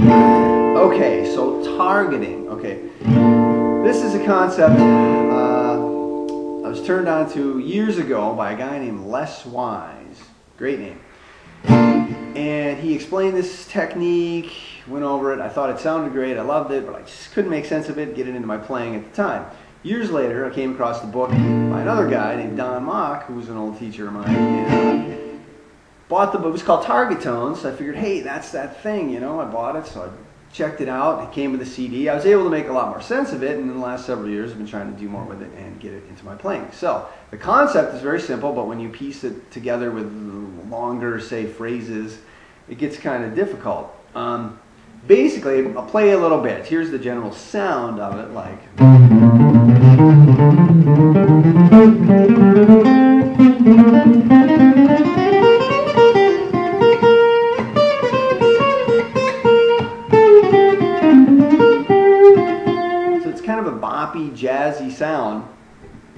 Okay, so targeting. Okay, this is a concept I was turned on to years ago by a guy named Les Wise. Great name. And he explained this technique, went over it. I thought it sounded great. I loved it, but I just couldn't make sense of it, get it into my playing at the time. Years later, I came across the book by another guy named Don Mock, who was an old teacher of mine, and bought the book. It was called Target Tones. So I figured, hey, that's that thing, you know. I bought it, so I checked it out. It came with a CD. I was able to make a lot more sense of it, and in the last several years, I've been trying to do more with it and get it into my playing. So the concept is very simple, but when you piece it together with longer, say, phrases, it gets kind of difficult. Basically, I'll play a little bit. Here's the general sound of it, like. So it's kind of a boppy, jazzy sound.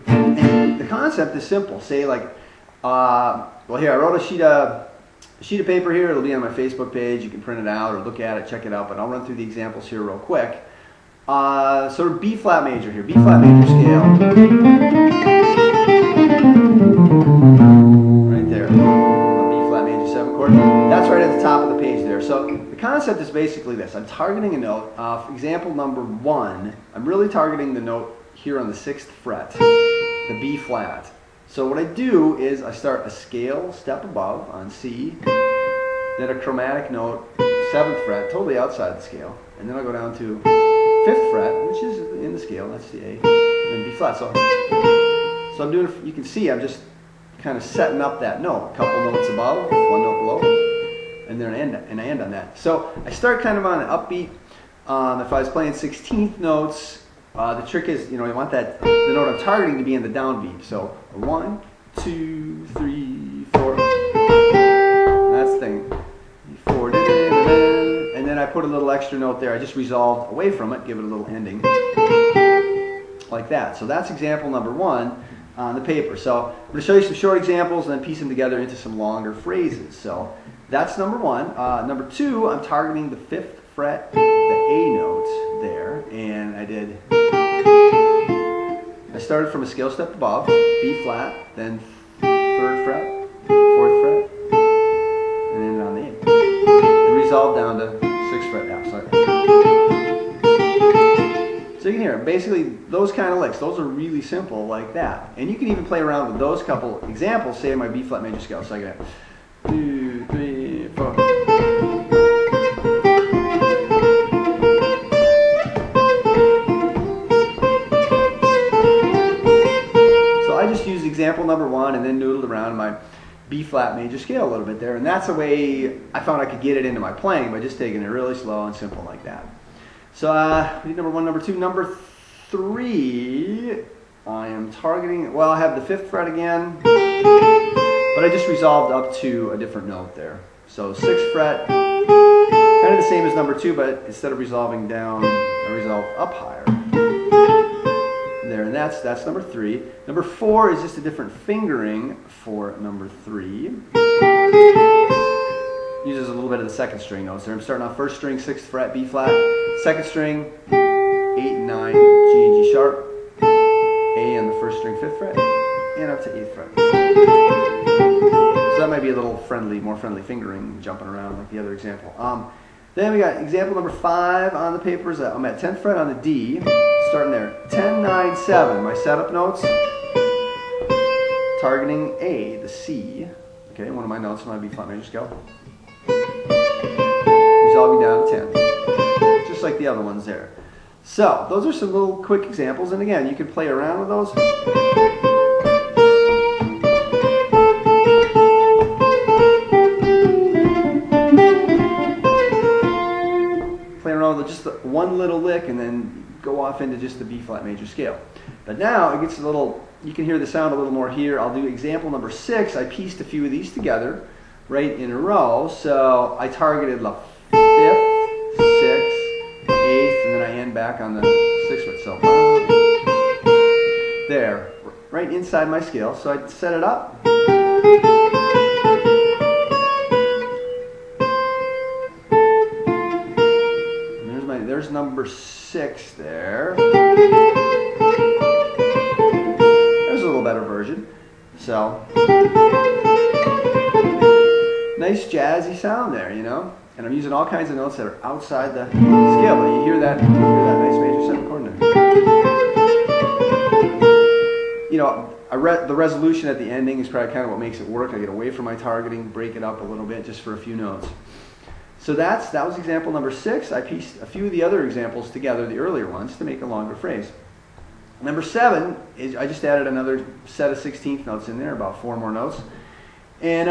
And the concept is simple. Say like, well, here I wrote a sheet of paper here. It'll be on my Facebook page. You can print it out or look at it, check it out. But I'll run through the examples here real quick. Sort of B flat major here. B flat major scale. Right there. B flat major 7 chord. That's right at the top of the page there. So the concept is basically this. I'm targeting a note. For example number 1, I'm really targeting the note here on the 6th fret, the B flat. So what I do is I start a scale step above on C, then a chromatic note, 7th fret, totally outside the scale, and then I'll go down to 5th fret, which is in the scale, that's the A, and then B flat. So I'm doing, you can see I'm just kind of setting up that note, a couple notes above, 1 note below, and then I end on that. So I start kind of on an upbeat. If I was playing 16th notes, the trick is, you know, you want that the note I'm targeting to be in the downbeat. So 1, 2, 3, 4. That's the thing. 4, and then I put a little extra note there. I just resolved away from it, give it a little ending, like that. So that's example number 1 on the paper. So I'm going to show you some short examples and then piece them together into some longer phrases. So that's number 1. Number 2, I'm targeting the 5th fret, the A note there, and I started from a scale step above, B flat, then 3rd fret, 4th fret, and ended on the A. And resolved down to 6th fret F. So you can hear basically those kind of licks. Those are really simple like that. And you can even play around with those couple examples, say in my B flat major scale. So I got 2, 3, 4. Example number 1 and then noodled around in my B flat major scale a little bit there, and that's the way I found I could get it into my playing by just taking it really slow and simple like that. So we did number 1, number 2, number 3. I am targeting. Well, I have the 5th fret again, but I just resolved up to a different note there. So 6th fret, kind of the same as number 2, but instead of resolving down, I resolve up higher. There, and that's number 3. Number 4 is just a different fingering for number 3. Uses a little bit of the 2nd string notes there. I'm starting off 1st string, 6th fret, B flat, 2nd string, 8 and 9, G and G sharp, A on the 1st string, 5th fret, and up to 8th fret. So that might be a little friendly, more friendly fingering, jumping around like the other example. Then we got example number 5 on the papers. I'm at 10th fret on the D, starting there. 10, 9, 7, my setup notes. Targeting A, the C. Okay, one of my notes on my B flat major scale. Resolving down to 10. Just like the other ones there. So, those are some little quick examples, and again, you can play around with those. Just one little lick and then go off into just the B flat major scale. But now it gets a little, you can hear the sound a little more here. I'll do example number 6. I pieced a few of these together right in a row. So I targeted the 5th, 6th, 8th, and then I end back on the 6th fret. So there, right inside my scale. So I set it up. there's number 6 there. There's a little better version. So, nice jazzy sound there, you know? And I'm using all kinds of notes that are outside the scale, but you hear that nice major 7 chord in there. You know, the resolution at the ending is probably kind of what makes it work. I get away from my targeting, break it up a little bit just for a few notes. So that was example number 6. I pieced a few of the other examples together, the earlier ones, to make a longer phrase. Number 7 is I just added another set of 16th notes in there, about 4 more notes, and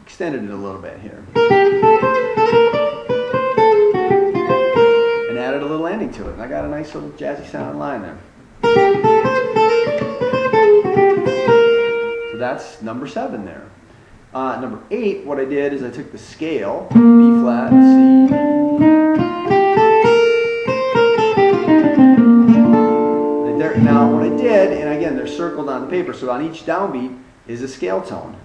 extended it a little bit here. And added a little ending to it, and I got a nice little jazzy sounding line there. So that's number 7 there. Number 8, what I did is I took the scale, B flat, C, now what I did, and again they're circled on the paper, so on each downbeat is a scale tone.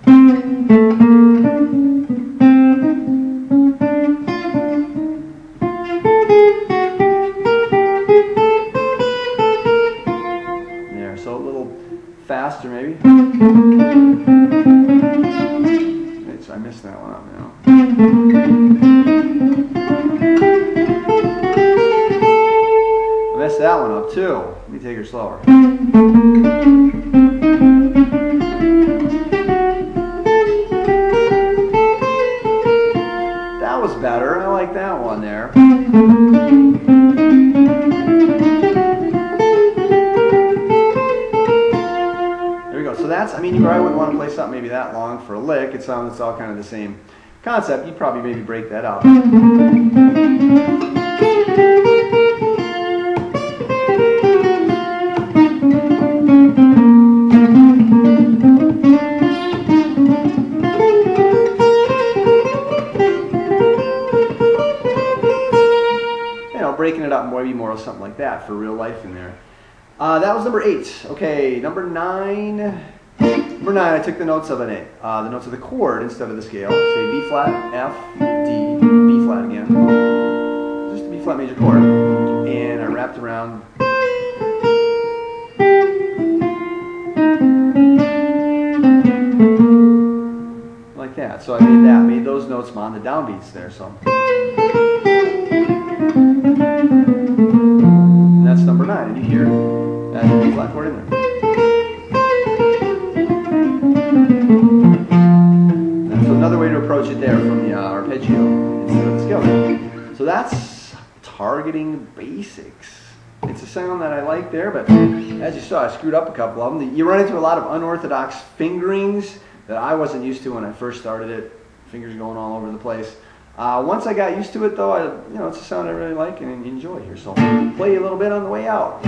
There, so a little faster maybe. Wait, so I missed that one up now. I messed that one up too. Let me take her slower. That was better. I like that one there. There we go. So that's, I mean, you probably wouldn't want to play something maybe that long for a lick. It's all kind of the same concept. You'd probably maybe break that up. Breaking it up maybe more or something like that for real life in there. That was number 8. Okay, number 9. Number 9, I took the notes of the notes of the chord instead of the scale. Say B flat, F, D, B flat again. Just a B flat major chord. And I wrapped around. Like that. So I made those notes on the downbeats there. So. And that's number 9, and you hear that B flat chord in there. That's another way to approach it there from the arpeggio instead of the scale. So that's targeting basics. It's a sound that I like there, but as you saw, I screwed up a couple of them. You run into a lot of unorthodox fingerings that I wasn't used to when I first started it. Fingers going all over the place. Once I got used to it, though, it's a sound I really like and enjoy here. So I'll play you a little bit on the way out.